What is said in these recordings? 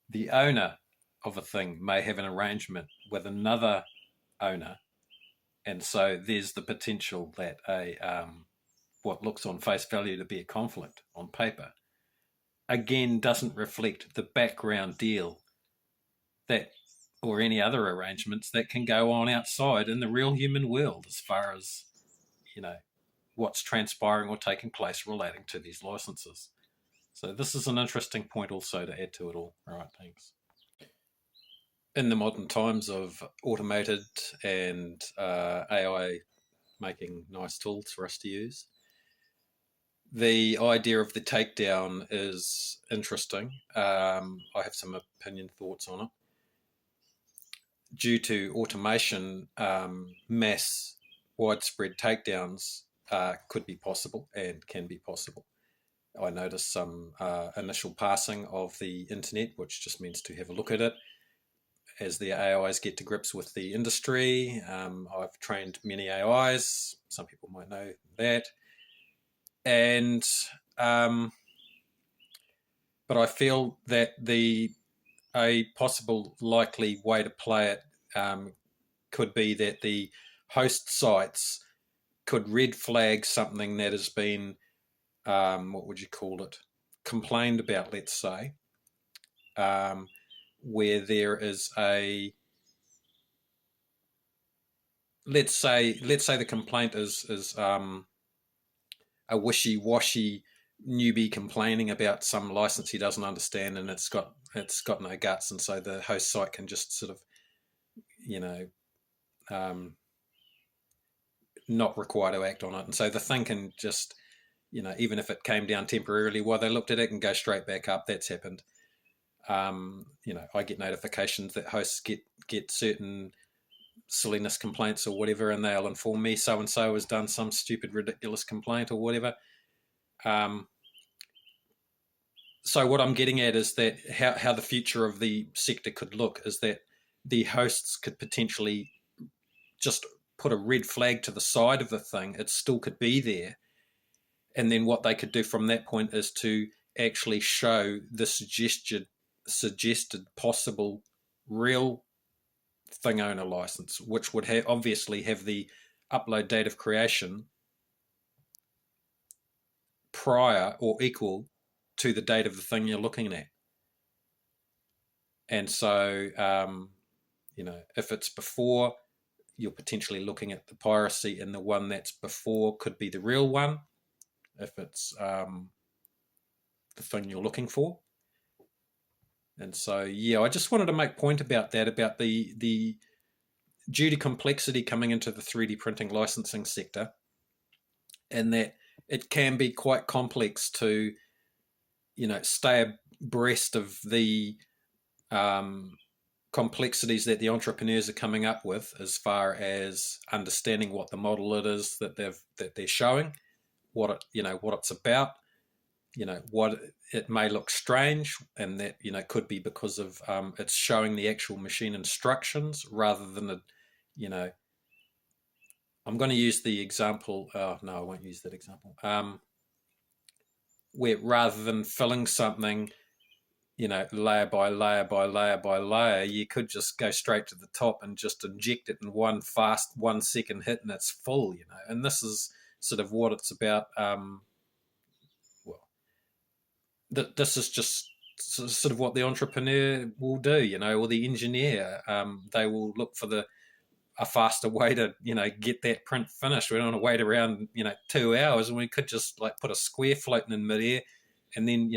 the owner of a thing may have an arrangement with another owner, and so there's the potential that a what looks on face value to be a conflict on paper again doesn't reflect the background deal that or any other arrangements that can go on outside in the real human world as far as you know what's transpiring or taking place relating to these licenses. So this is an interesting point also to add to it all. All right, thanks. In the modern times of automated and AI making nice tools for us to use, the idea of the takedown is interesting. I have some opinion thoughts on it. Due to automation, mass widespread takedowns could be possible and can be possible. I noticed some initial passing of the internet, which just means to have a look at it as the AIs get to grips with the industry. I've trained many AIs. Some people might know that. And but I feel that a possible likely way to play it could be that the host sites could red flag something that has been what would you call it, complained about, let's say, where there is a let's say the complaint is a wishy-washy newbie complaining about some license he doesn't understand, and it's got no guts, and so the host site can just sort of you know um, not require to act on it, and so the thing can just even if it came down temporarily while they looked at it and go straight back up. That's happened. I get notifications that hosts get certain silliness complaints or whatever, and they'll inform me so and so has done some stupid, ridiculous complaint or whatever. Um, so what I'm getting at is that how the future of the sector could look is that the hosts could potentially just put a red flag to the side of the thing. It still could be there, and then what they could do from that point is to actually show the suggested possible real thing owner license, which would obviously have the upload date of creation prior or equal to the date of the thing you're looking at. And so, if it's before, you're potentially looking at the piracy, and the one that's before could be the real one if it's the thing you're looking for. And so, yeah, I just wanted to make point about that, about the due to complexity coming into the 3D printing licensing sector, and that it can be quite complex to, stay abreast of the complexities that the entrepreneurs are coming up with as far as understanding what the model it is that they're showing, what it's about, what it may look strange, and that could be because of it's showing the actual machine instructions rather than I'm going to use the example. Oh no, I won't use that example. Where rather than filling something, layer by layer by layer by layer, you could just go straight to the top and just inject it in one fast 1 second hit, and it's full. And this is sort of what it's about. Well, this is just sort of what the entrepreneur will do, or the engineer. They will look for a faster way to get that print finished. We don't want to wait around 2 hours, and we could just like put a square floating in midair, and then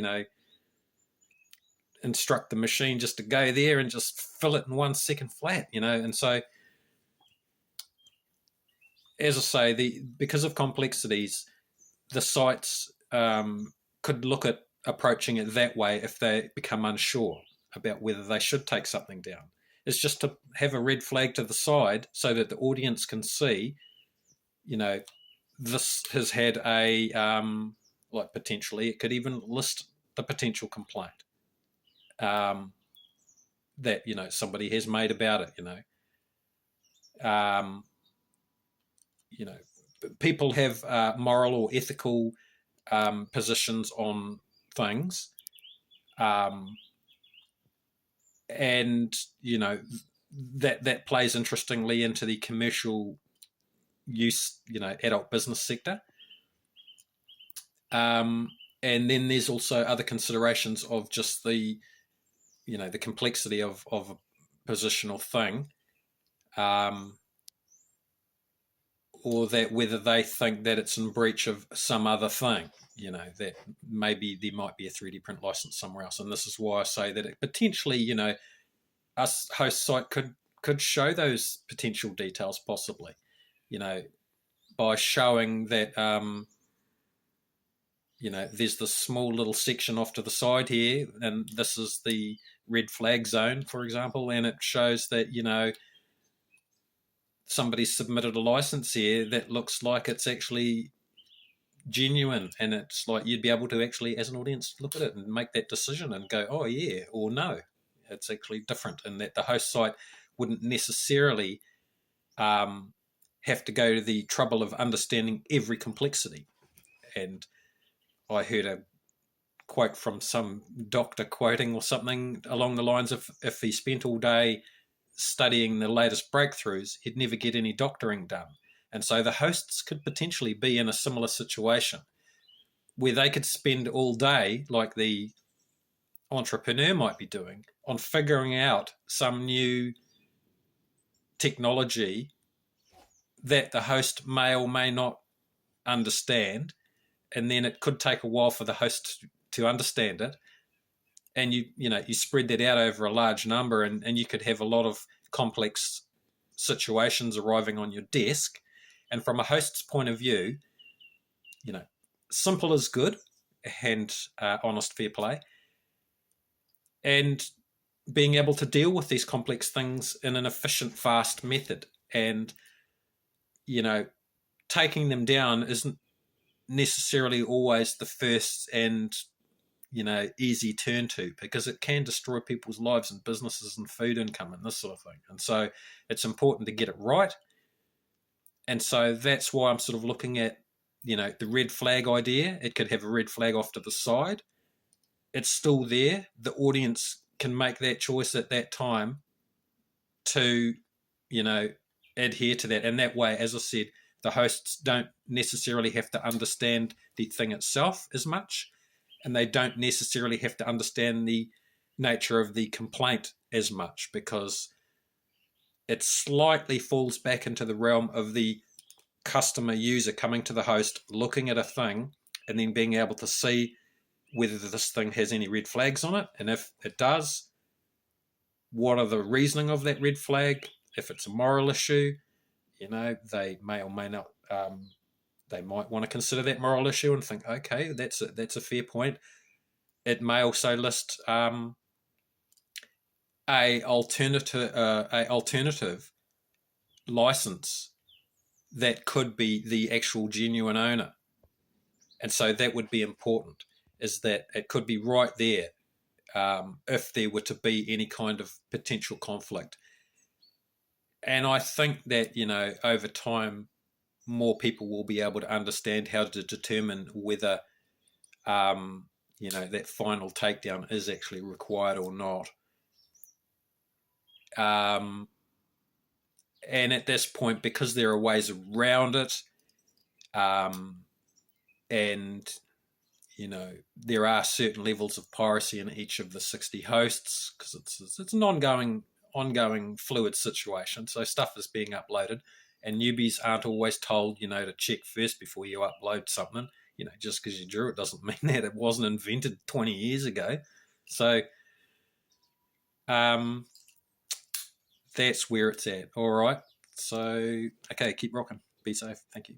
instruct the machine just to go there and just fill it in 1 second flat. And so as I say, because of complexities, the sites could look at approaching it that way if they become unsure about whether they should take something down. It's just to have a red flag to the side so that the audience can see, this has had a potentially it could even list the potential complaint that somebody has made about it. Um, you know, People have moral or ethical positions on things. Um, and that plays interestingly into the commercial use, adult business sector. And then there's also other considerations of just the complexity of a positional thing, or that whether they think that it's in breach of some other thing, that maybe there might be a 3D print license somewhere else. And this is why I say that it potentially, a host site could show those potential details possibly, by showing that, there's this small little section off to the side here, and this is the red flag zone, for example, and it shows that, somebody submitted a license here that looks like it's actually genuine, and it's like you'd be able to actually, as an audience, look at it and make that decision and go, oh yeah, or no, it's actually different, and that the host site wouldn't necessarily have to go to the trouble of understanding every complexity. And I heard a quote from some doctor quoting or something along the lines of, if he spent all day studying the latest breakthroughs, he'd never get any doctoring done. And so the hosts could potentially be in a similar situation where they could spend all day, like the entrepreneur might be doing, on figuring out some new technology that the host may or may not understand. And then it could take a while for the host to understand it. And you spread that out over a large number, and you could have a lot of complex situations arriving on your desk. And from a host's point of view, simple is good, and honest, fair play, and being able to deal with these complex things in an efficient, fast method. And taking them down isn't necessarily always the first and easy turn to, because it can destroy people's lives and businesses and food income and this sort of thing. And so it's important to get it right. And so that's why I'm sort of looking at, the red flag idea. It could have a red flag off to the side. It's still there. The audience can make that choice at that time to, adhere to that. And that way, as I said, the hosts don't necessarily have to understand the thing itself as much, and they don't necessarily have to understand the nature of the complaint as much, because it slightly falls back into the realm of the customer user coming to the host, looking at a thing, and then being able to see whether this thing has any red flags on it. And if it does, what are the reasoning of that red flag? If it's a moral issue, they may or may not, they might want to consider that moral issue and think, okay, that's a fair point. It may also list a alternative license that could be the actual genuine owner. And so that would be important, is that it could be right there if there were to be any kind of potential conflict. And I think that, over time, more people will be able to understand how to determine whether, that final takedown is actually required or not. And at this point, because there are ways around it, and there are certain levels of piracy in each of the 60 hosts, because it's an ongoing fluid situation. So stuff is being uploaded, and newbies aren't always told, to check first before you upload something. Just because you drew it doesn't mean that it wasn't invented 20 years ago. So that's where it's at. All right. So, okay, keep rocking. Be safe. Thank you.